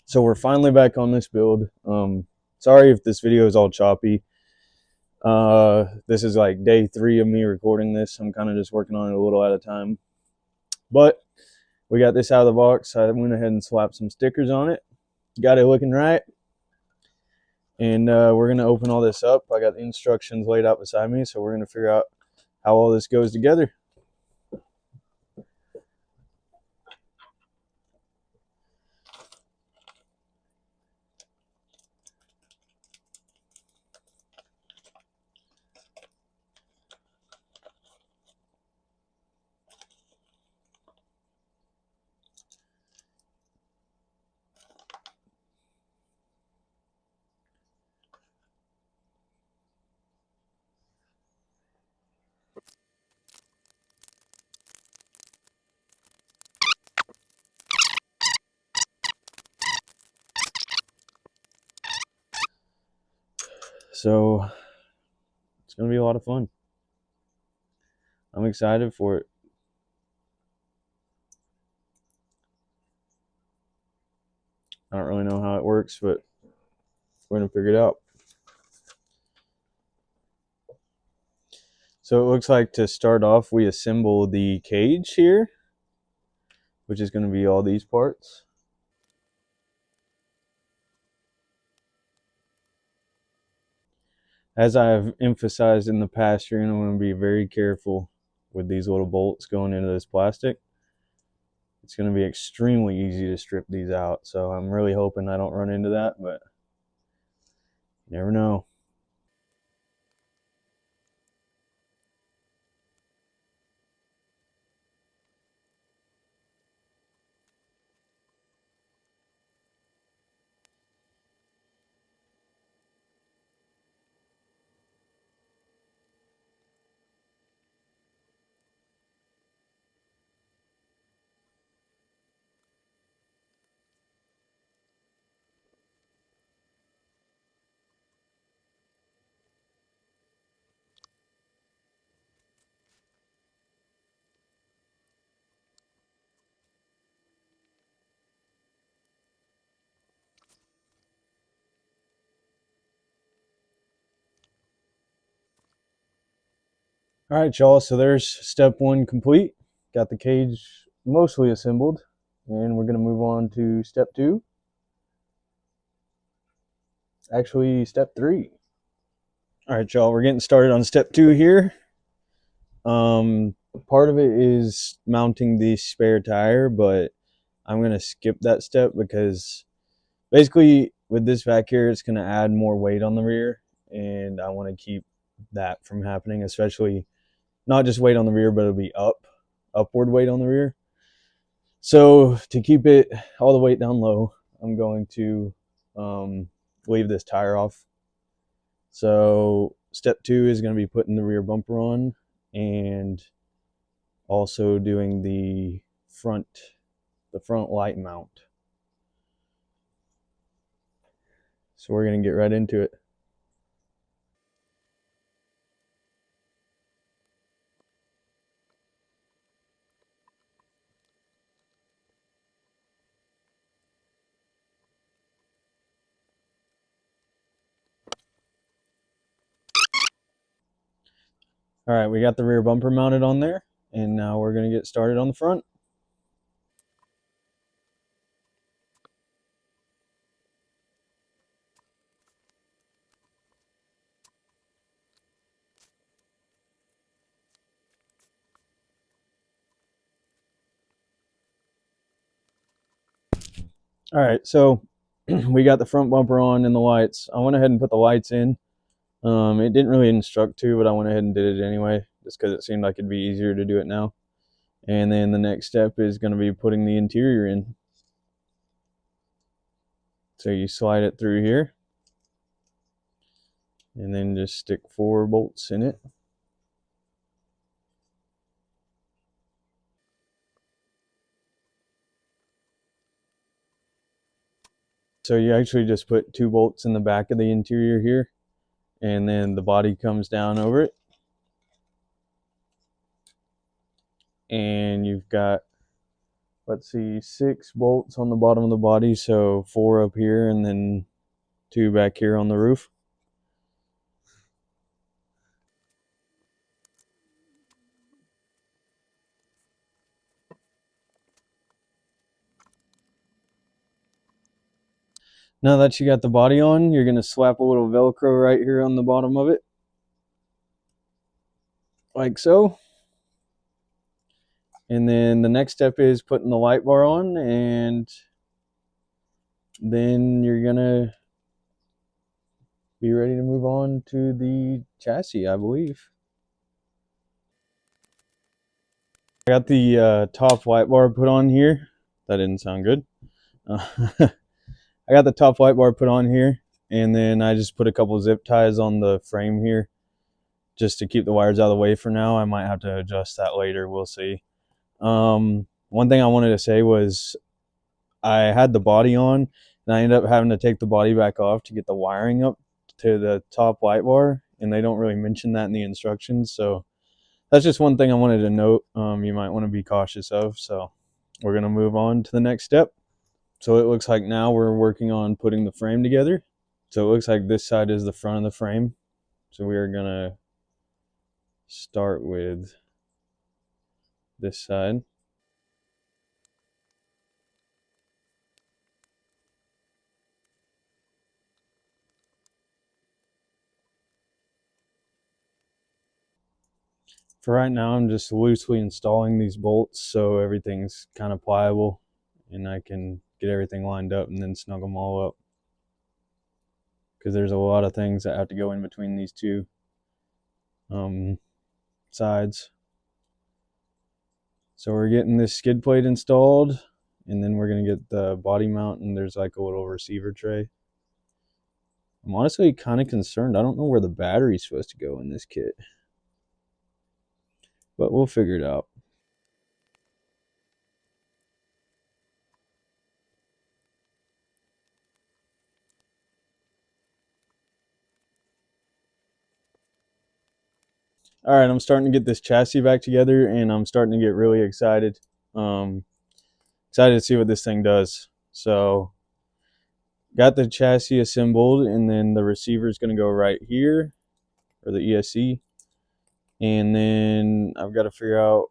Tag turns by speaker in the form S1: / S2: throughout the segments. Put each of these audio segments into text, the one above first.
S1: So we're finally back on this build. Sorry if this video is all choppy. This is like day 3 of me recording this. I'm kind of just working on it a little at a time. But we got this out of the box. I went ahead and slapped some stickers on it. Got it looking right. And we're going to open all this up. I got the instructions laid out beside me, so we're going to figure out how all this goes together. So it's going to be a lot of fun. I'm excited for it. I don't really know how it works, but we're going to figure it out. So it looks like to start off, we assemble the cage here, which is going to be all these parts. As I have emphasized in the past, you're going to be very careful with these little bolts going into this plastic. It's going to be extremely easy to strip these out, so I'm really hoping I don't run into that, but you never know. All right, y'all, so there's step 1 complete. Got the cage mostly assembled, and we're going to move on to step 2. Actually, step 3. All right, y'all, we're getting started on step 2 here. Part of it is mounting the spare tire, but I'm going to skip that step because basically with this vac here, it's going to add more weight on the rear, and I want to keep that from happening, especially not just weight on the rear, but it'll be upward weight on the rear. So to keep it all the weight down low, I'm going to leave this tire off. So step 2 is going to be putting the rear bumper on and also doing the front light mount. So we're going to get right into it. All right, we got the rear bumper mounted on there, and now we're going to get started on the front. All right, so we got the front bumper on and the lights. I went ahead and put the lights in. It didn't really instruct to, but I went ahead and did it anyway, just because it seemed like it'd be easier to do it now. And then the next step is going to be putting the interior in. So you slide it through here, and then just stick 4 bolts in it. So you actually just put 2 bolts in the back of the interior here, and then the body comes down over it. And you've got let's see, 6 bolts on the bottom of the body, so 4 up here and then 2 back here on the roof. Now that you got the body on, you're going to slap a little Velcro right here on the bottom of it, like so. And then the next step is putting the light bar on, and then you're going to be ready to move on to the chassis, I believe. I got the top light bar put on here. That didn't sound good. I got the top light bar put on here, and then I just put a couple zip ties on the frame here just to keep the wires out of the way for now. I might have to adjust that later. We'll see. One thing I wanted to say was I had the body on, and I ended up having to take the body back off to get the wiring up to the top light bar, and they don't really mention that in the instructions. So that's just one thing I wanted to note. You might want to be cautious of. So we're going to move on to the next step. So it looks like now we're working on putting the frame together. So it looks like this side is the front of the frame. So we are going to start with this side. For right now, I'm just loosely installing these bolts so everything's kind of pliable and I can get everything lined up and then snug them all up. Because there's a lot of things that have to go in between these two sides. So we're getting this skid plate installed, and then we're going to get the body mount, and there's like a little receiver tray. I'm honestly kind of concerned. I don't know where the battery's supposed to go in this kit, but we'll figure it out. All right, I'm starting to get this chassis back together, and I'm starting to get really excited. Excited to see what this thing does. So got the chassis assembled, and then the receiver is going to go right here, or the ESC. And then I've got to figure out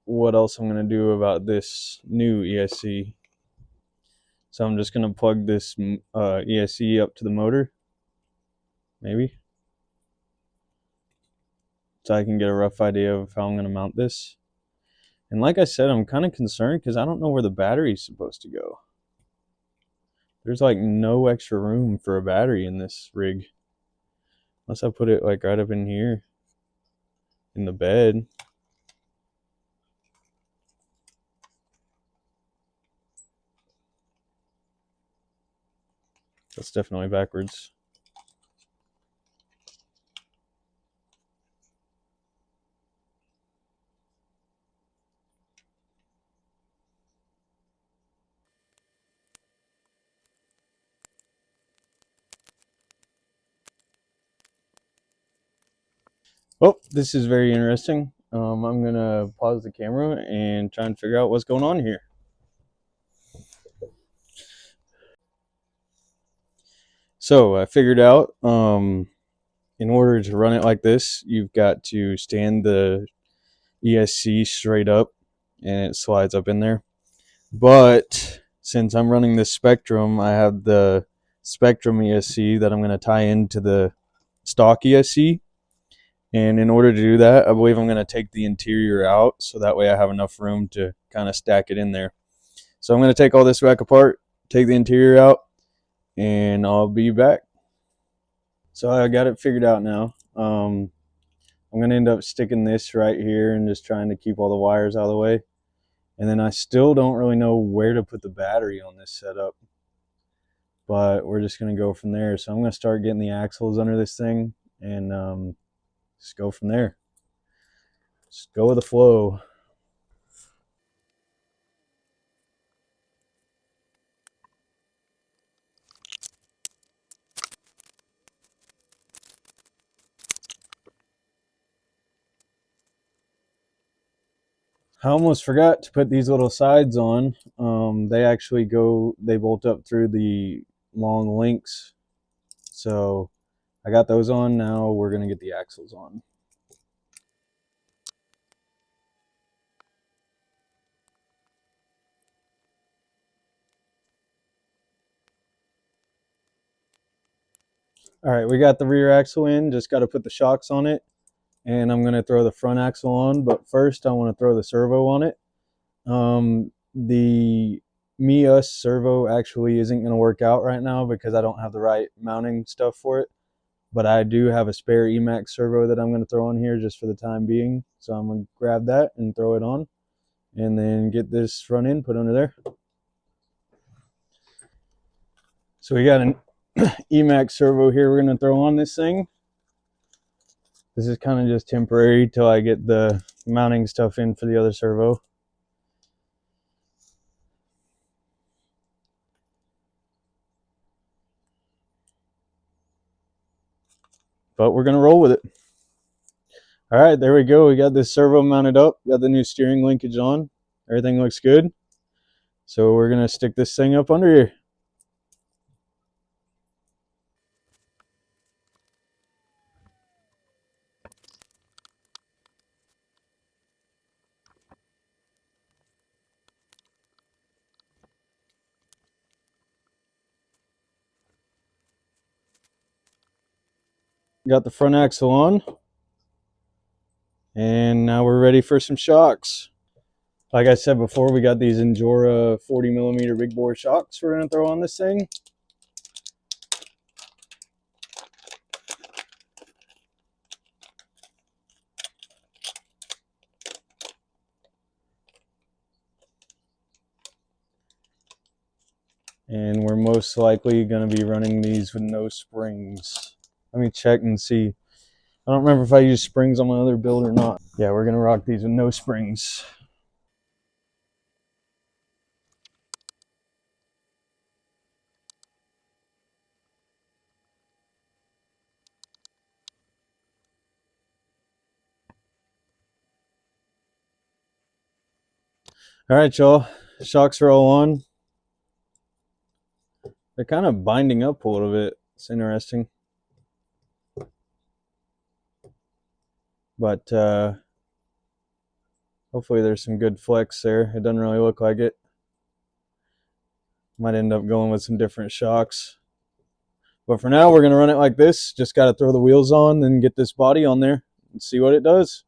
S1: what else I'm going to do about this new ESC. So I'm just going to plug this ESC up to the motor, maybe, so I can get a rough idea of how I'm going to mount this. And like I said, I'm kind of concerned because I don't know where the battery is supposed to go. There's like no extra room for a battery in this rig. Unless I put it like right up in here in the bed. That's definitely backwards. Oh, this is very interesting. I'm going to pause the camera and try and figure out what's going on here. So I figured out in order to run it like this, you've got to stand the ESC straight up and it slides up in there. But since I'm running this Spectrum, I have the Spectrum ESC that I'm going to tie into the stock ESC. And in order to do that, I believe I'm going to take the interior out so that way I have enough room to kind of stack it in there. So I'm going to take all this back apart, take the interior out, and I'll be back. So I got it figured out now. I'm going to end up sticking this right here and just trying to keep all the wires out of the way. And then I still don't really know where to put the battery on this setup, but we're just going to go from there. So I'm going to start getting the axles under this thing and just go from there. Just go with the flow. I almost forgot to put these little sides on. They bolt up through the long links. So I got those on. Now we're going to get the axles on. All right, we got the rear axle in. Just got to put the shocks on it. And I'm going to throw the front axle on. But first, I want to throw the servo on it. The me-us servo actually isn't going to work out right now because I don't have the right mounting stuff for it. But I do have a spare Emax servo that I'm going to throw on here just for the time being. So I'm going to grab that and throw it on. And then get this front end put under there. So we got an Emax servo here we're going to throw on this thing. This is kind of just temporary till I get the mounting stuff in for the other servo. But we're going to roll with it. All right, there we go. We got this servo mounted up. Got the new steering linkage on. Everything looks good. So we're going to stick this thing up under here. Got the front axle on. And now we're ready for some shocks. Like I said before, we got these Endura 40mm big bore shocks we're going to throw on this thing. And we're most likely going to be running these with no springs. Let me check and see. I don't remember if I used springs on my other build or not. Yeah, we're going to rock these with no springs. All right, y'all. Shocks are all on. They're kind of binding up a little bit. It's interesting. But hopefully there's some good flex there. It doesn't really look like it. Might end up going with some different shocks. But for now, we're going to run it like this. Just got to throw the wheels on and get this body on there and see what it does.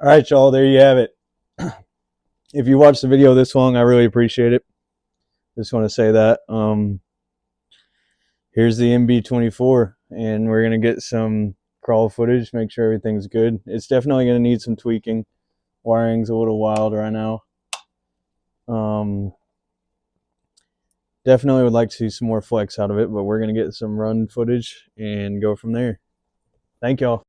S1: All right, y'all, there you have it. If you watched the video this long, I really appreciate it. Just want to say that. Here's the MB24, and we're going to get some crawl footage, make sure everything's good. It's definitely going to need some tweaking. Wiring's a little wild right now. Definitely would like to see some more flex out of it, but we're going to get some run footage and go from there. Thank y'all.